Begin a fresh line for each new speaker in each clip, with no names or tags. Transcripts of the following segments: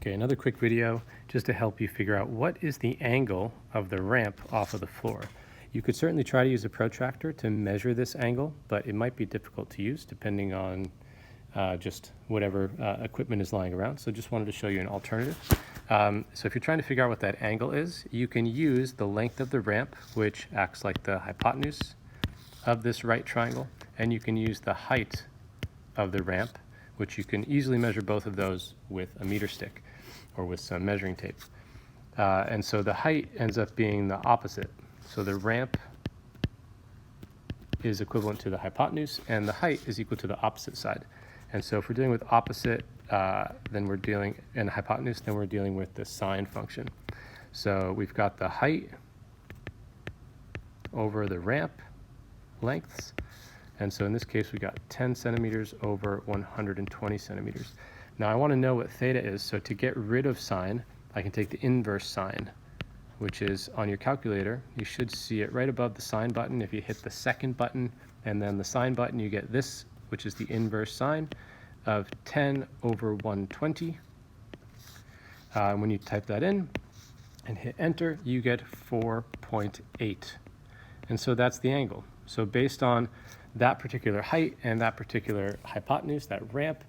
Okay, another quick video just to help you figure out what is the angle of the ramp off of the floor. You could certainly try to use a protractor to measure this angle, but it might be difficult to use depending on just whatever equipment is lying around. So just wanted to show you an alternative. So if you're trying to figure out what that angle is, you can use the length of the ramp, which acts like the hypotenuse of this right triangle, and you can use the height of the ramp, which you can easily measure both of those with a meter stick or with some measuring tape. And so the height ends up being the opposite. So the ramp is equivalent to the hypotenuse, and the height is equal to the opposite side. And so if we're dealing with opposite, then we're dealing, and hypotenuse, then we're dealing with the sine function. So we've got the height over the ramp lengths. And so in this case, we got 10 centimeters over 120 centimeters. Now I want to know what theta is. So to get rid of sine, I can take the inverse sine, which is on your calculator. You should see it right above the sine button. If you hit the second button and then the sine button, you get this, which is the inverse sine of 10 over 120. When you type that in and hit enter, you get 4.8. And so that's the angle. So based on that particular height and that particular hypotenuse, that ramp,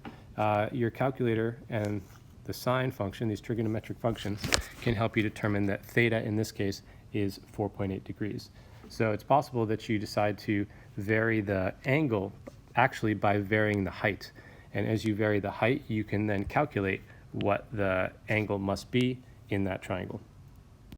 your calculator and the sine function, these trigonometric functions, can help you determine that theta in this case is 4.8 degrees. So it's possible that you decide to vary the angle actually by varying the height. And as you vary the height, you can then calculate what the angle must be in that triangle.